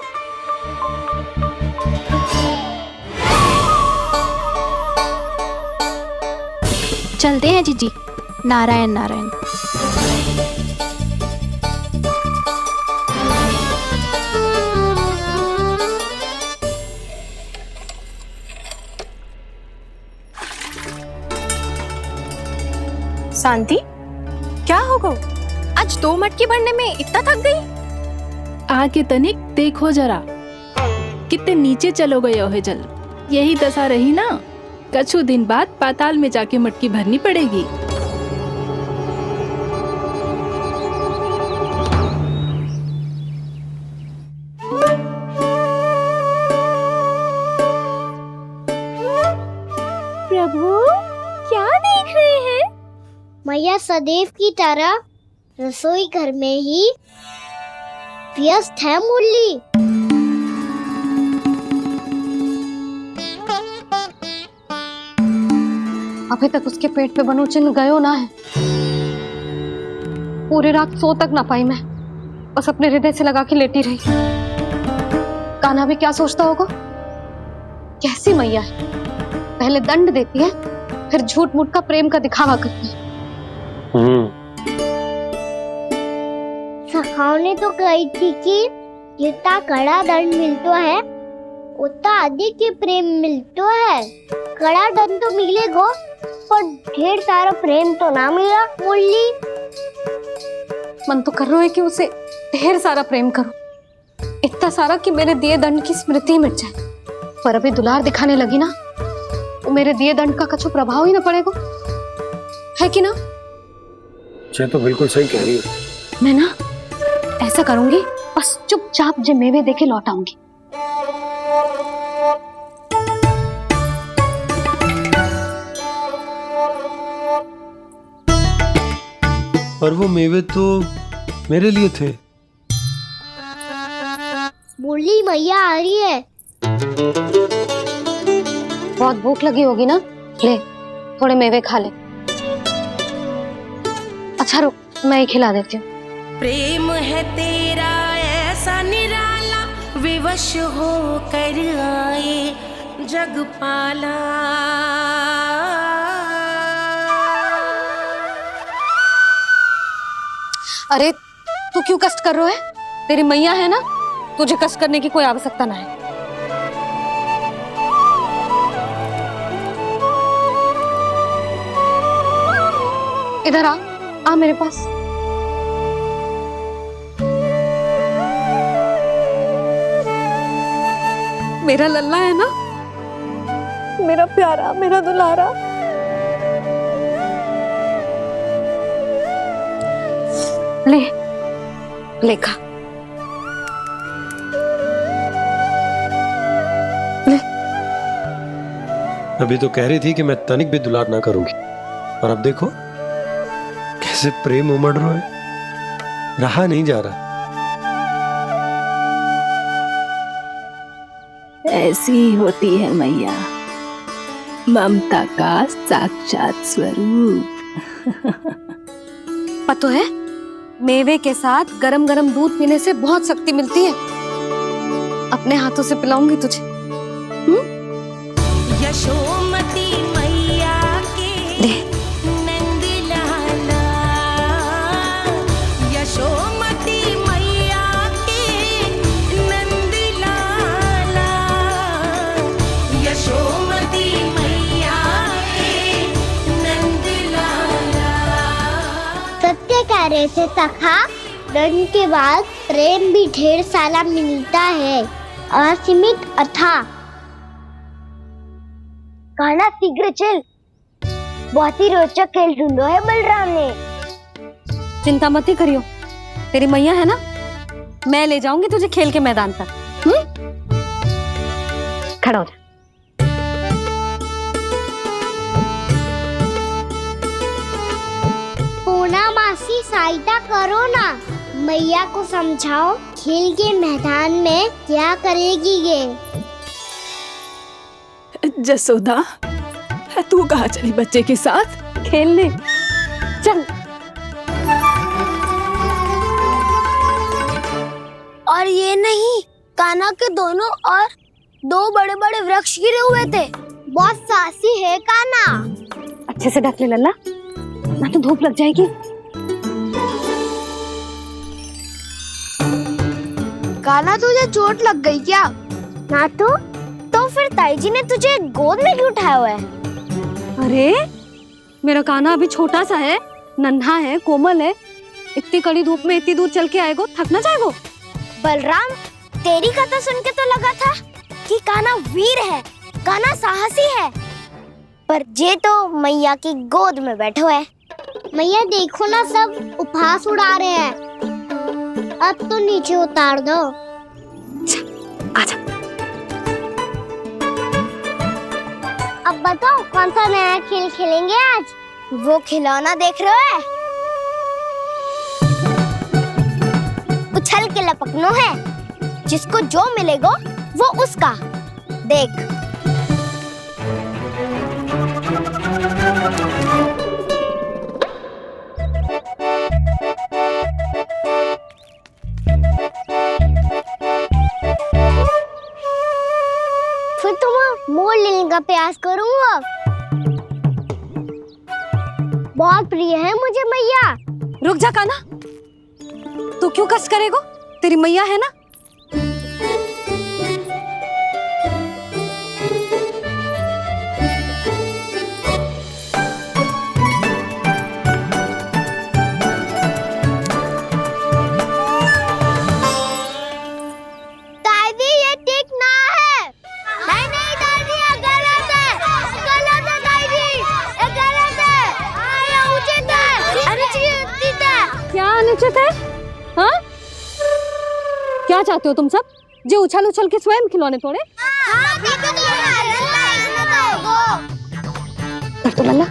चलते हैं जीजी। नारायण नारायण। शांति, क्या हो गो? आज 2 मटकी भरने में इतना थक गई? आगे तनिक देखो जरा, कितने नीचे चलो गए हो जल। यही दशा रही ना, कछु दिन बाद पाताल में जाके मटकी भरनी पड़ेगी। प्रभु क्या देख रहे हैं? मैया सदैव की तरह रसोई घर में ही व्यस्त है मुरली। अभी तक उसके पेट पे बनो चिन्ह गयो ना है। पूरी रात सो तक ना पाई मैं, बस अपने हृदय से लगा के लेटी रही। कान्हा भी क्या सोचता होगा? कैसी मैया है, पहले दंड देती है फिर झूठ मूठ का प्रेम का दिखावा करती है। सखाओ ने तो कही थी कि जितना कड़ा दंड मिलता है उतना अधिक ही प्रेम मिलतो है। कड़ा दंड तो मिलेगो, पर ढेर सारा प्रेम तो ना मिला। मुरली मन तो कर रहा है कि उसे ढेर सारा प्रेम करूं, इतना सारा कि मेरे दिए दंड की स्मृति मिट जाए। पर अभी दुलार दिखाने लगी ना, वो मेरे दिए दंड का कछु प्रभाव ही ना पड़ेगा, है कि ना? ये तो बिल्कुल सही कह रही है। मैं ना ऐसा करूंगी, बस चुपचाप जे मेवे देके लौट आऊंगी। पर वो मेवे तो मेरे लिए थे। मुरली मैया आ रही है। बहुत भूख लगी होगी ना, ले थोड़े मेवे खा ले। अच्छा रुक, मैं ही खिला देती हूँ। प्रेम है तेरा ऐसा निराला, विवश हो कर आए जग पाला। अरे तू क्यों कष्ट कर रहा है? तेरी मैया है ना, तुझे कष्ट करने की कोई आवश्यकता ना है। इधर आ मेरे पास। मेरा लल्ला है ना, मेरा प्यारा, मेरा दुलारा। ले ले खा। ले। अभी तो कह रही थी कि मैं तनिक भी दुलार ना करूंगी, और अब देखो कैसे प्रेम उमड़ रहा है, रहा नहीं जा रहा। ऐसी ही होती है मैया, ममता का साक्षात स्वरूप। पता है, मेवे के साथ गरम गरम दूध पीने से बहुत शक्ति मिलती है। अपने हाथों से पिलाऊंगी तुझे। यशोमती मैया के नंद लाला, यशोमती मैया के नंद लाला, यशोमती मैया के नंद लाला। सत्य कह रहे थे सखा, दंड के बाद प्रेम भी ढेर सारा मिलता है, असीमित अथाह। कहना शीघ्र चल, बहुत ही रोचक खेल ढूंढो है बलराम ने। चिंता मत ही करियो, तेरी मैया है ना, मैं ले जाऊंगी तुझे खेल के मैदान तक। खड़ा हो जा। पूना मासी सहायता करो ना, मैया को समझाओ खेल के मैदान में क्या करेगी ये। जसोदा, तू कहाँ चली बच्चे के साथ खेलने? चल। और ये नहीं, कान्हा के दोनों और दो बड़े बड़े वृक्ष गिरे हुए थे। बहुत साहसी है कान्हा। अच्छे से ढक ले लल्ला, ना तो धूप लग जाएगी। कान्हा तुझे चोट लग गई क्या? ना तो फिर ताई जी ने तुझे गोद में क्यों उठाया हुआ है? अरे मेरा कान्हा अभी छोटा सा है, नन्हा है, कोमल है। इतनी कड़ी धूप में इतनी दूर चल के आएगो, थक ना जाएगो? बलराम, तेरी कथा सुन के तो लगा था कि कान्हा वीर है, कान्हा साहसी है, पर जे तो मैया की गोद में बैठो है। मैया देखो ना, सब उपहास उड़ा रहे हैं। अब तो नीचे उतार दो। आजा। अब बताओ कौन सा नया खेल खेलेंगे आज? वो खिलौना देख रहे हो? उछल के लपकनो है, जिसको जो मिलेगा वो उसका। देख। फिर तुम मोड़ लेने का प्रयास करूंगा। बहुत प्रिय है मुझे मैया। रुक जा कान्हा, तू क्यों कष्ट करेगो? तेरी मैया है ना। चाहते हो तुम सब? जो उछल उछल के स्वयं खिलौने तोड़े? तो लल्ला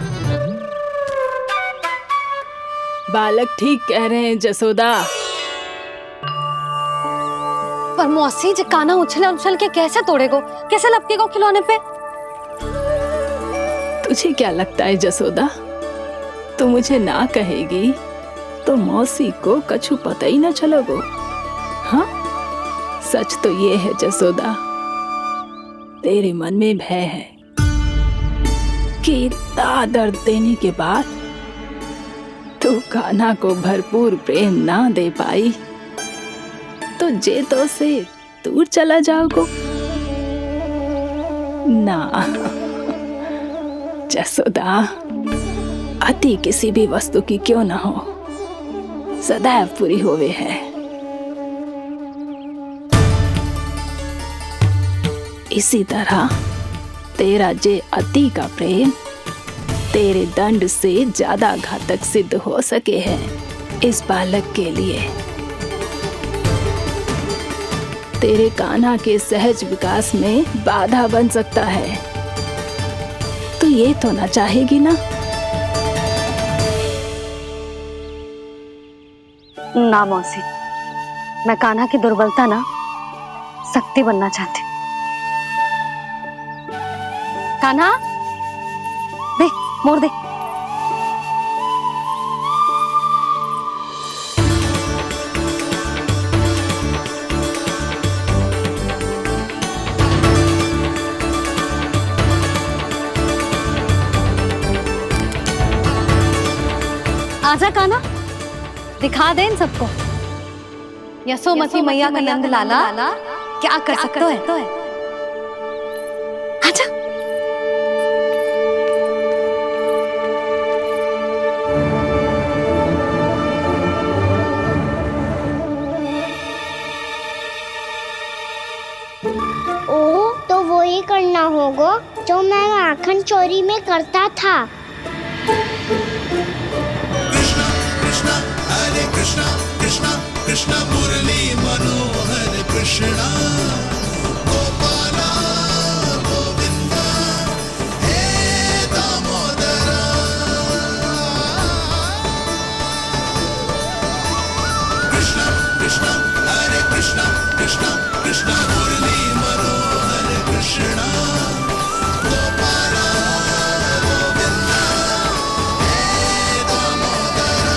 बालक ठीक कह रहे हैं जसोदा। पर मौसी जो काना उछल उछल के कैसे तोड़ेगो, कैसे लपकेगो खिलौने पे? तुझे क्या लगता है जसोदा, तू मुझे ना कहेगी तो मौसी को कछु पता ही ना चलोगो? हाँ, सच तो ये है जसोदा, तेरे मन में भय है कि इतना दर्द देने के बाद तू कान्हा को भरपूर प्रेम ना दे पाई तो जेतो से दूर चला जाओगो ना। जसोदा, अति किसी भी वस्तु की क्यों ना हो, सदैव पूरी होवे है। इसी तरह तेरा जे अति का प्रेम तेरे दंड से ज्यादा घातक सिद्ध हो सके है इस बालक के लिए। तेरे कान्हा के सहज विकास में बाधा बन सकता है, तो ये तो ना चाहेगी ना? ना मौसी, मैं कान्हा की दुर्बलता ना शक्ति बनना चाहती। कान्हा दे, मोड़ दे। आजा कान्हा, दिखा दे इन सबको यशोमती मैया का नंद लाला क्या कर सकता है। आजा। ओ, तो वो ही करना होगा जो मैं माखन चोरी में करता था। कृष्णा कृष्णा कृष्णा मुरली मनोहर कृष्णा गोपाला गोविंदा हे दामोदरा। कृष्णा कृष्णा हरे कृष्णा कृष्णा कृष्णा मुरली मनोहर कृष्णा गोपाला गोविंदा हे दामोदरा।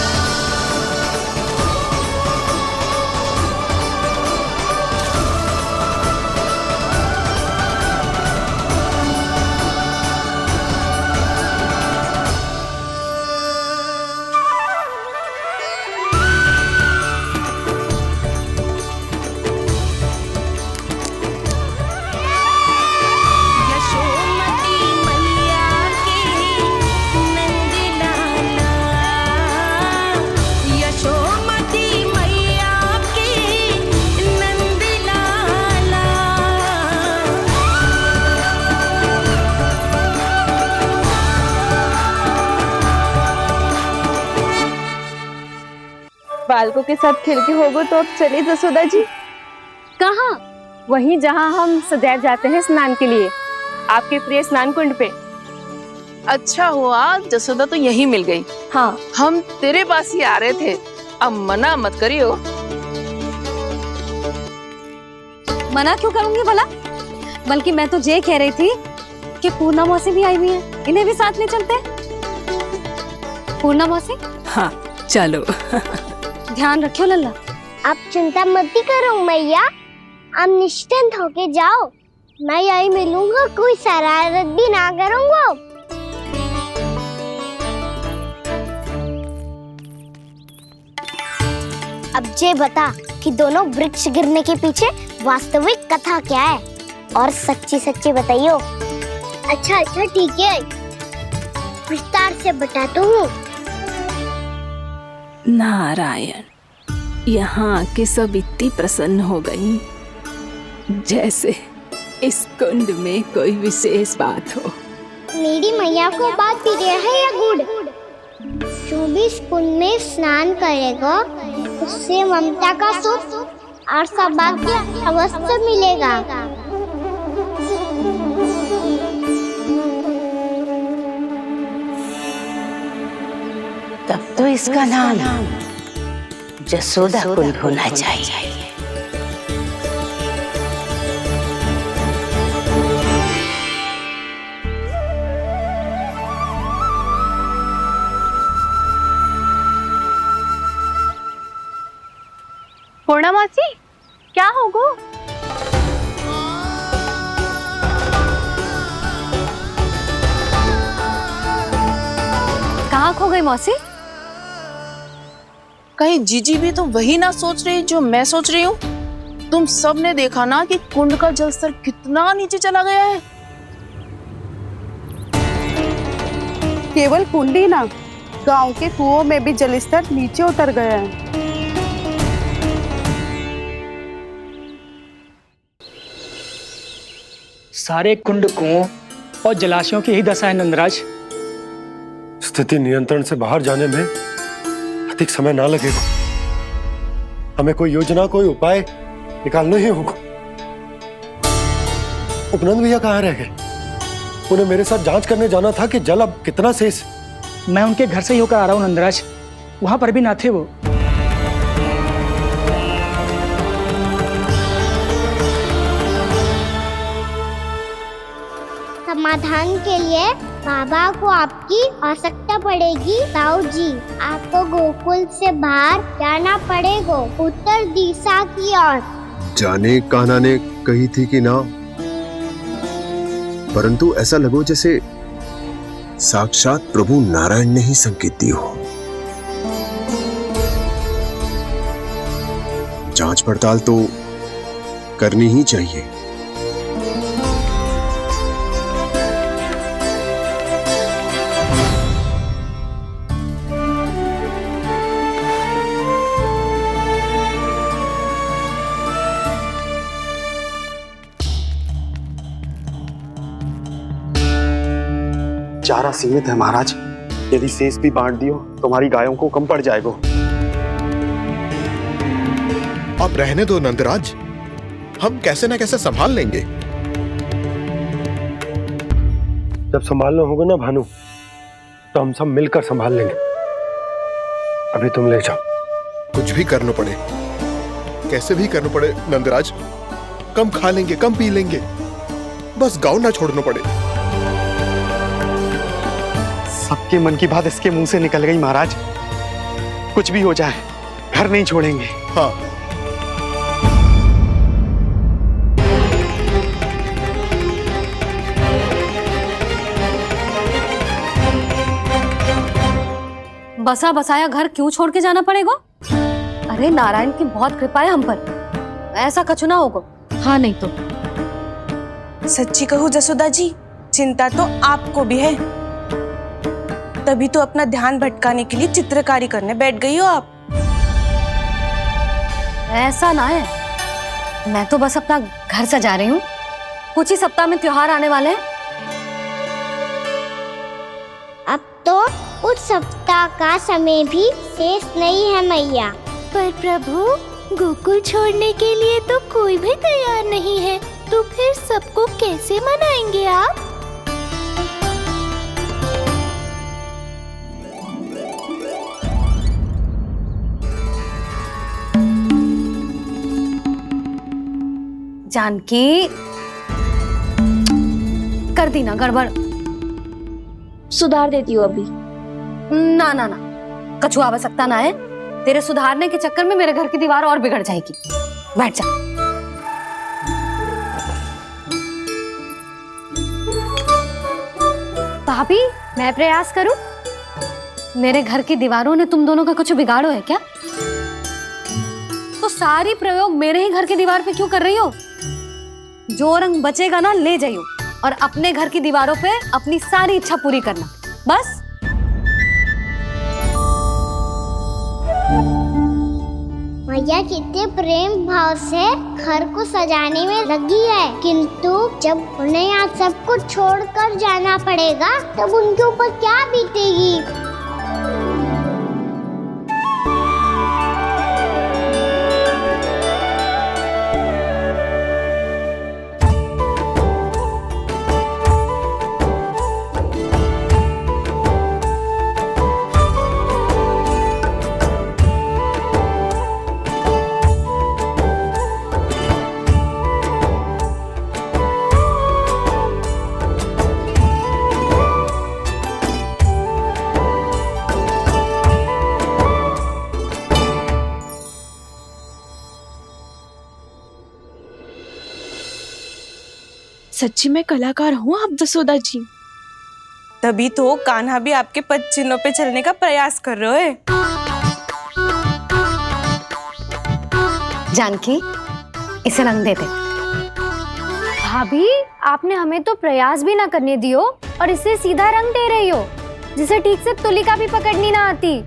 यशोमती मैया के नंद लाला, यशोमती मैया के नंद लाला। बालकों के साथ खेल के होगो तो अब चले जसोदा जी। कहाँ? वहीं जहाँ हम सदैव जाते हैं स्नान के लिए, आपके प्रिय स्नान कुंड पे। अच्छा हुआ जसोदा तो यहीं मिल गई। हाँ, हम तेरे पास ही आ रहे थे, अब मना मत करियो। मना क्यों करूंगी भला? बल्कि मैं तो ये कह रही थी कि पूर्णा मौसी भी आई हुई है, इन्हें भी साथ ले चलते हैं। पूर्णा मौसी, हाँ चलो। ध्यान रखियो लल्ला। आप चिंता मत करो मैया, आप निश्चिंत होके जाओ, मैं यही मिलूंगा, कोई शरारत भी ना करूंगा। अब ये बता कि दोनों वृक्ष गिरने के पीछे वास्तविक कथा क्या है, और सच्ची सच्ची बताइयो। अच्छा अच्छा ठीक है, विस्तार से बताता हूँ। नारायण, यहाँ के सब इतनी प्रसन्न हो गई जैसे इस कुंड में कोई विशेष बात हो। मेरी मैया को बात प्रिय है या गुड़? जो भी इस कुंड में स्नान करेगा उससे ममता का सुख और सौभाग्य अवश्य मिलेगा। तब तो इसका नाम जसोदा कुंड होना चाहिए। पूर्णा मासी, क्या होगो? कहाँ खो गई मौसी? कहीं जीजी भी तो वही ना सोच रही जो मैं सोच रही हूँ। तुम सब ने देखा ना कि कुंड का जलस्तर कितना नीचे चला गया है। केवल कुंड ही ना, गांव के कुओं में भी जलस्तर नीचे उतर गया है। सारे कुंड कुओं और जलाशयों की यही दशा है नंदराज। स्थिति नियंत्रण से बाहर जाने में अधिक समय ना लगेगा। हमें कोई योजना, कोई उपाय निकालना ही होगा। उपनंद भैया कहाँ रह गए? उन्हें मेरे साथ जांच करने जाना था कि जल अब कितना शेष। मैं उनके घर से ही होकर आ रहा हूँ नंदराज, वहां पर भी ना थे वो। समाधान के लिए बाबा को आपकी आवश्यकता पड़ेगी। ताऊ जी, आपको गोकुल से बाहर जाना पड़ेगा, उत्तर दिशा की ओर। जाने कान्हा ने कही थी कि ना, परंतु ऐसा लगो जैसे साक्षात प्रभु नारायण ने ही संकेत दी हो। जांच पड़ताल तो करनी ही चाहिए। चारा सीमित है महाराज, यदि शेष भी बांट दियो तो हमारी गायों को कम पड़ जाएगा। अब रहने दो नंदराज, हम कैसे न कैसे संभाल लेंगे। जब संभालना होगा ना भानु, तो हम सब मिलकर संभाल लेंगे। अभी तुम ले जाओ। कुछ भी करना पड़े, कैसे भी करना पड़े नंदराज, कम खा लेंगे, कम पी लेंगे, बस गांव ना छोड़ना पड़े। सबके मन की बात इसके मुंह से निकल गई महाराज। कुछ भी हो जाए, घर नहीं छोड़ेंगे। हाँ, बसा बसाया घर क्यों छोड़ के जाना पड़ेगा? अरे नारायण की बहुत कृपा है हम पर, ऐसा कछु ना होगा। हाँ नहीं तो सच्ची कहूँ जसोदा जी, चिंता तो आपको भी है, तभी तो अपना ध्यान भटकाने के लिए चित्रकारी करने बैठ गई हो आप। ऐसा ना है, मैं तो बस अपना घर सजा रही हूँ। कुछ ही सप्ताह में त्योहार आने वाले हैं। अब तो उस सप्ताह का समय भी शेष नहीं है मैया। पर प्रभु, गोकुल छोड़ने के लिए तो कोई भी तैयार नहीं है, तो फिर सबको कैसे मनाएंगे आप? जानकी, कर दी ना गड़बड़। सुधार देती हूँ अभी। ना ना ना, कछु आवश्यकता ना है। तेरे सुधारने के चक्कर में मेरे घर की दीवार और बिगड़ जाएगी। बैठ जा। भाभी, मैं प्रयास करूं? मेरे घर की दीवारों ने तुम दोनों का कुछ बिगाड़ो है क्या? तो सारी प्रयोग मेरे ही घर की दीवार पे क्यों कर रही हो? जो रंग बचेगा ना ले जाइयो, और अपने घर की दीवारों पे अपनी सारी इच्छा पूरी करना, बस। मैया कितने प्रेम भाव से घर को सजाने में लगी है, किंतु जब उन्हें यहाँ सब कुछ छोड़कर जाना पड़ेगा तब उनके ऊपर क्या बीतेगी। सच्ची में कलाकार हूँ आप जसोदा जी। तभी तो कान्हा भी आपके पद चिन्हों पे चलने का प्रयास कर रहे है। जानकी, इसे रंग दे दे। भाभी, आपने हमें तो प्रयास भी ना करने दियो और इसे सीधा रंग दे रही हो, जिसे ठीक से तुलिका भी पकड़नी ना आती।